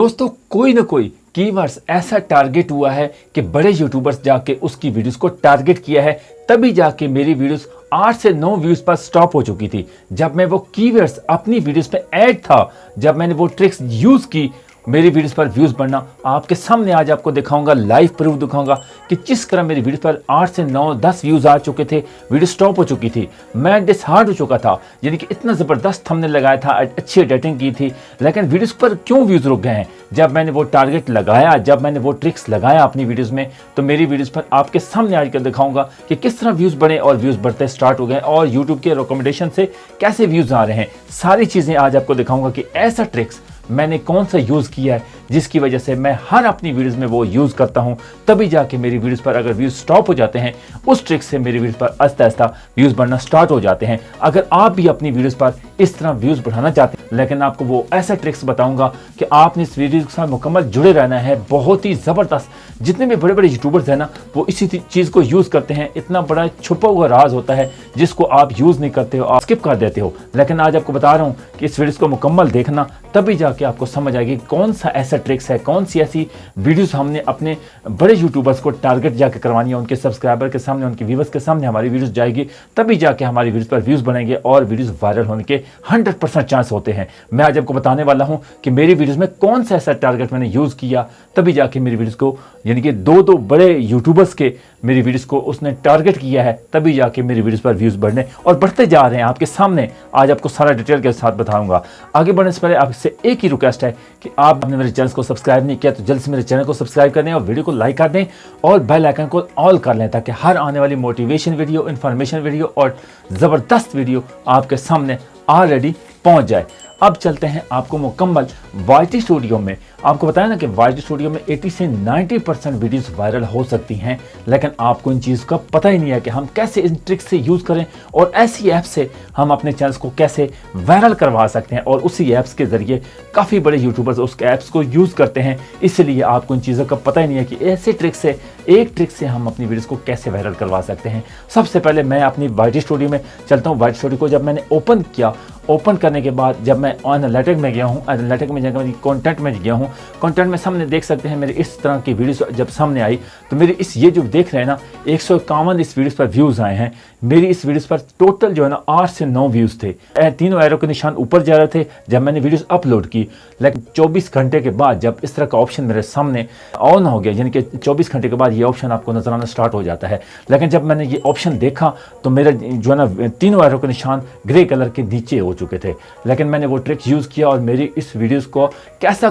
दोस्तों कोई ना कोई कीवर्ड्स ऐसा टारगेट हुआ है कि बड़े यूट्यूबर्स जाके उसकी वीडियोस को टारगेट किया है, तभी जाके मेरी वीडियोस 8 से 9 व्यूज पर स्टॉप हो चुकी थी। जब मैं वो कीवर्ड्स अपनी वीडियोस पे ऐड था, जब मैंने वो ट्रिक्स यूज की, मेरी वीडियोस पर व्यूज बढ़ना आपके सामने आज आपको दिखाऊंगा, लाइव प्रूफ दिखाऊंगा कि जिस तरह मेरी वीडियो पर 8 से 9 10 व्यूज आ चुके थे, वीडियो स्टॉप हो चुकी थी, मैं डिसहार्ट हो चुका था। यानी कि इतना ज़बरदस्त हमने लगाया था, अच्छी एडिटिंग की थी, लेकिन वीडियोस पर क्यों व्यूज रुक गए हैं। जब मैंने वो टारगेट लगाया, जब मैंने वो ट्रिक्स लगाया अपनी वीडियोस में, तो मेरी वीडियोस पर आपके सामने आज कर दिखाऊंगा कि किस तरह व्यूज बढ़े और व्यूज बढ़ते स्टार्ट हो गए और यूट्यूब के रिकमेंडेशन से कैसे व्यूज आ रहे हैं। सारी चीज़ें आज आपको दिखाऊंगा कि ऐसा ट्रिक्स मैंने कौन सा यूज़ किया है जिसकी वजह से मैं हर अपनी वीडियोस में वो यूज़ करता हूं, तभी जाके मेरी वीडियोस पर अगर व्यूज़ स्टॉप हो जाते हैं, उस ट्रिक से मेरी वीडियोस पर आस्ता आस्ता व्यूज़ बढ़ना स्टार्ट हो जाते हैं। अगर आप भी अपनी वीडियोस पर इस तरह व्यूज़ बढ़ाना चाहते हैं, लेकिन आपको वो ऐसा ट्रिक्स बताऊंगा कि आपने इस वीडियो के साथ मुकम्मल जुड़े रहना है। बहुत ही ज़बरदस्त। जितने भी बड़े बड़े यूट्यूबर्स हैं ना, वो इसी चीज़ को यूज़ करते हैं। इतना बड़ा छुपा हुआ राज होता है जिसको आप यूज़ नहीं करते हो, आप स्किप कर देते हो। लेकिन आज आपको बता रहा हूँ कि इस वीडियो को मुकम्मल देखना, तभी जाके आपको समझ आएगी कौन सा ऐसा ट्रिक्स है, कौन सी ऐसी वीडियोस हमने अपने बड़े यूट्यूबर्स को टारगेट जाके करवानी है। उनके सब्सक्राइबर के सामने, उनके व्यूअर्स के सामने हमारी वीडियोस जाएगी, तभी जाके हमारी वीडियोस पर व्यूज बढ़ेंगे और वीडियोस वायरल होने के 100% चांस होते हैं। मैं आज आपको बताने वाला हूं कि मेरी वीडियोस में कौन सा ऐसा टारगेट मैंने यूज किया, तभी जाके मेरी वीडियोस को, यानी कि दो बड़े यूट्यूबर्स के मेरी वीडियोस को उसने टारगेट किया है, तभी जाके मेरी वीडियोस पर व्यूज बढ़ने और बढ़ते जा रहे हैं आपके सामने। आज आपको सारा डिटेल के साथ बताऊंगा। आगे बढ़ने से पहले आपसे एक ही रिक्वेस्ट है कि आपने मेरे चैनल को सब्सक्राइब नहीं किया तो जल्द से मेरे चैनल को सब्सक्राइब कर दें और वीडियो को लाइक कर दें और बेल आइकन को ऑल कर लें, ताकि हर आने वाली मोटिवेशन वीडियो, इंफॉर्मेशन वीडियो और ज़बरदस्त वीडियो आपके सामने ऑलरेडी पहुंच जाए। अब चलते हैं आपको मुकम्मल वाईटी स्टूडियो में। आपको बताया ना कि वाईटी स्टूडियो में 80 से 90% वीडियोस वायरल हो सकती हैं, लेकिन आपको इन चीज़ का पता ही नहीं है कि हम कैसे इन ट्रिक्स से यूज़ करें और ऐसी ऐप से हम अपने चैनल्स को कैसे वायरल करवा सकते हैं। और उसी ऐप्स के ज़रिए काफ़ी बड़े यूट्यूबर्स उस ऐप्स को यूज़ करते हैं, इसलिए आपको इन चीज़ों का पता ही नहीं है कि ऐसे ट्रिक से, एक ट्रिक से हम अपनी वीडियोस को कैसे वायरल करवा सकते हैं। सबसे पहले मैं अपनी वाईटी स्टूडियो में चलता हूँ। वाईटी स्टूडियो को जब मैंने ओपन किया, ओपन करने के बाद जब मैं एनालिटिक में गया हूँ, एनालिटिक में जाकर कंटेंट में गया हूँ, कंटेंट में सामने देख सकते हैं मेरे इस तरह की वीडियोस जब सामने आई, तो मेरी इस ये जो देख रहे हैं ना, 151 इस वीडियोस पर व्यूज़ आए हैं। मेरी इस वीडियोस पर टोटल जो है ना 8 से 9 व्यूज़ थे। तीनों एरो के निशान ऊपर जा रहे थे जब मैंने वीडियोस अपलोड की, लेकिन 24 घंटे के बाद जब इस तरह का ऑप्शन मेरे सामने ऑन हो गया, यानी कि 24 घंटे के बाद ये ऑप्शन आपको नजर आना स्टार्ट हो जाता है। लेकिन जब मैंने ये ऑप्शन देखा तो मेरा जो है ना तीनों एरो के निशान ग्रे कलर के नीचे हो चुके थे। लेकिन मैंने वो ट्रिक यूज़ किया और मेरी इस वीडियोस को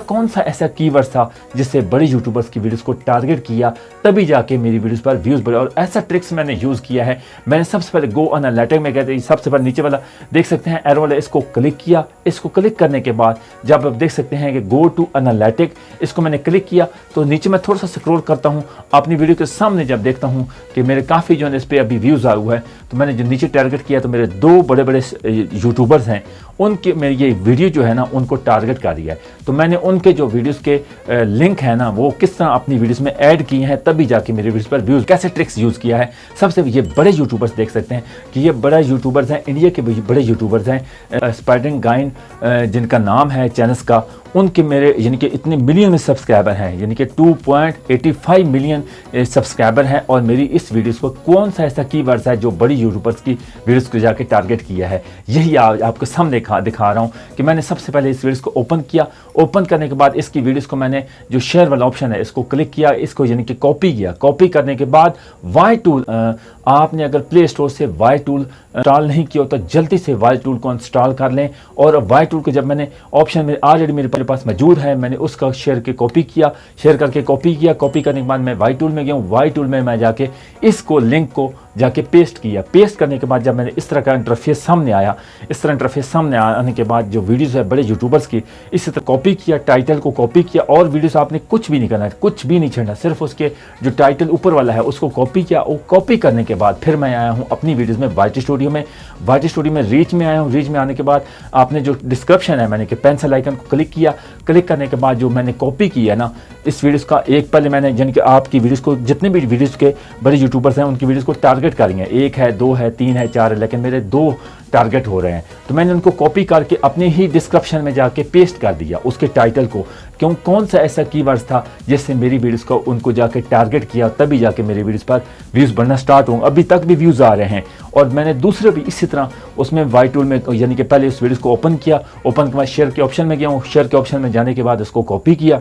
कौन सा ऐसा कीवर्ड था जिससे बड़े यूट्यूबर्स की वीडियोस को टारगेट किया, तभी जाके मेरी वीडियोस पर व्यूज़ बढ़े। और ऐसा ट्रिक्स मैंने यूज़ किया है। मैंने सबसे पहले गो एनालिटिक में कहते हैं, सबसे पहले नीचे वाला देख सकते हैं एरो वाला, इसको क्लिक किया। इसको क्लिक करने के बाद जब आप देख सकते हैं कि गो टू एनालिटिक, इसको मैंने क्लिक किया तो नीचे मैं थोड़ा सा स्क्रॉल करता हूँ अपनी वीडियो के सामने। जब देखता हूँ कि मेरे काफ़ी जो है इस पर अभी व्यूज़ आया हुआ है, तो मैंने जो नीचे टारगेट किया तो मेरे 2 बड़े बड़े यूट्यूबर्स हैं, उनके मेरी ये वीडियो जो है ना उनको टारगेट कर दिया है। तो मैंने उनके जो वीडियोस के लिंक है ना, वो किस तरह अपनी वीडियोस में ऐड किए हैं, तभी जाके मेरे वीडियोस पर व्यूज़, कैसे ट्रिक्स यूज़ किया है। सबसे ये बड़े यूट्यूबर्स देख सकते हैं कि ये बड़ा यूट्यूबर्स हैं, इंडिया के बड़े यूट्यूबर्स हैं। स्पाइडरिंग गाइन जिनका नाम है चैनल्स का, उनके मेरे यानी कि इतने मिलियन में सब्सक्राइबर हैं, यानी कि 2.85 मिलियन सब्सक्राइबर हैं। और मेरी इस वीडियोस को कौन सा ऐसा कीवर्ड्स है जो बड़ी यूट्यूबर्स की वीडियोस को जाके टारगेट किया है, यही आपको सामने दिखा रहा हूँ कि मैंने सबसे पहले इस वीडियोस को ओपन किया। ओपन करने के बाद इसकी वीडियोस को मैंने जो शेयर वाला ऑप्शन है इसको क्लिक किया, इसको यानी कि कॉपी किया। कॉपी करने के बाद वाई टूल, आपने अगर प्ले स्टोर से वाई टूल इंस्टॉल नहीं किया तो जल्दी से वाई टूल को इंस्टॉल कर लें। और वाई टूल को जब मैंने ऑप्शन में ऑलरेडी मेरे पास मौजूद है, मैंने उसका शेयर के कॉपी किया, शेयर करके कॉपी किया। कॉपी करने के बाद मैं वाई टूल में गया हूँ। वाई टूल में मैं जाके इसको लिंक को जाके पेस्ट किया। पेस्ट करने के बाद जब मैंने इस तरह का इंटरफेस सामने आया, इस तरह इंटरफेस सामने आने के बाद जो वीडियोस है बड़े यूट्यूबर्स की, इसी तरह कॉपी किया, टाइटल को कॉपी किया। और वीडियोस आपने कुछ भी नहीं करना है, कुछ भी नहीं छेड़ना, सिर्फ उसके जो टाइटल ऊपर वाला है उसको कॉपी किया। वो कॉपी करने के बाद फिर मैं आया हूँ अपनी वीडियोस में वाईटी स्टूडियो में। वाईटी स्टूडियो में रीच में आया हूँ। रीच में आने के बाद आपने जो डिस्क्रिप्शन है, मैंने कि पेंसिल आइकन को क्लिक किया। क्लिक करने के बाद जो मैंने कॉपी किया ना इस वीडियोस का, एक पहले मैंने यानी कि आपकी वीडियोस को, जितने भी वीडियोस के बड़े यूट्यूबर्स हैं उनकी वीडियोस को टारगेट करेंगे, 1 है, 2 है, 3 है, 4 है, लेकिन मेरे 2 टारगेट हो रहे हैं। तो मैंने उनको कॉपी करके अपने ही डिस्क्रिप्शन में जाके पेस्ट कर दिया उसके टाइटल को। क्यों, कौन सा ऐसा कीवर्ड्स था जिससे मेरी वीडियोस को उनको जाके टारगेट किया, तभी जाके मेरी वीडियोस पर व्यूज़ बढ़ना स्टार्ट होंगे। अभी तक भी व्यूज़ आ रहे हैं। और मैंने दूसरे भी इसी तरह उसमें वाई टूल में, यानी कि पहले उस वीडियोस को ओपन किया, ओपन के बाद शेयर के ऑप्शन में गया हूँ, शेयर के ऑप्शन में जाने के बाद उसको कॉपी किया,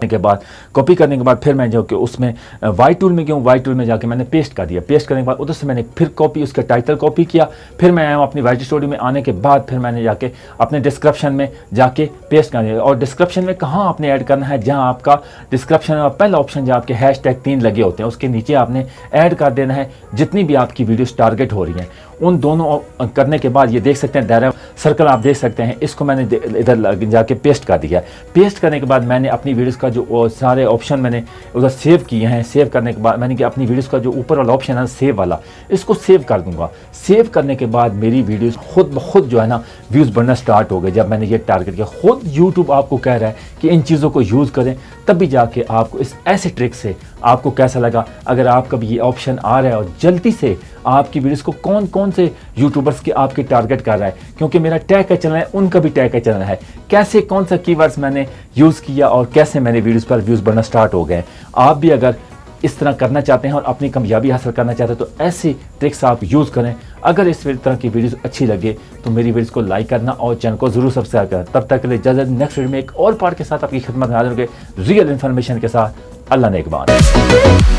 कॉपी करने के बाद फिर मैं जो कि उसमें वाई टूल में गया हूँ, वाई टूल में जाके मैंने पेस्ट कर दिया। पेस्ट करने के बाद उधर से मैंने फिर कॉपी, उसका टाइटल कॉपी किया, फिर मैं आया हूँ अपनी वाई स्टोरी में आने के बाद फिर मैंने जाके अपने डिस्क्रिप्शन में जाके पेस्ट कर दिया। और डिस्क्रिप्शन में कहाँ आपने ऐड करना है, जहाँ आपका डिस्क्रिप्शन में पहला ऑप्शन जहाँ आपके हैशटैग 3 लगे होते हैं उसके नीचे आपने ऐड कर देना है जितनी भी आपकी वीडियोस टारगेट हो रही हैं। उन दोनों करने के बाद ये देख सकते हैं दायरा सर्कल आप देख सकते हैं, इसको मैंने इधर जाके पेस्ट कर दिया। पेस्ट करने के बाद मैंने अपनी वीडियोस का जो सारे ऑप्शन मैंने उधर सेव किए हैं। सेव करने के बाद मैंने कि अपनी वीडियोस का जो ऊपर वाला ऑप्शन है सेव वाला, इसको सेव कर दूंगा। सेव करने के बाद मेरी वीडियोस खुद ब खुद जो है ना व्यूज़ बढ़ना स्टार्ट हो गए। जब मैंने ये टारगेट किया, खुद यूट्यूब आपको कह रहा है कि इन चीज़ों को यूज़ करें, तभी जाके आपको इस ऐसे ट्रिक से आपको कैसा लगा। अगर आपका भी ये ऑप्शन आ रहा है और जल्दी से आपकी वीडियोस को कौन कौन से यूट्यूबर्स के आपके टारगेट कर रहा है, क्योंकि मेरा टैग का चैनल है, उनका भी टैग का चैनल है, कैसे कौन सा कीवर्ड्स मैंने यूज़ किया और कैसे मेरे वीडियोस पर व्यूज़ बढ़ना स्टार्ट हो गए। आप भी अगर इस तरह करना चाहते हैं और अपनी कामयाबी हासिल करना चाहते हैं तो ऐसी ट्रिक्स आप यूज़ करें। अगर इस तरह की वीडियोस अच्छी लगे तो मेरी वीडियोस को लाइक करना और चैनल को ज़रूर सब्सक्राइब करना। तब तक के लिए इजाज़त, नेक्स्ट वीडियो में एक और पार्ट के साथ आपकी खिदमत में हाजिर होंगे, रियल इन्फॉर्मेशन के साथ। अल्लाह नेगहबान।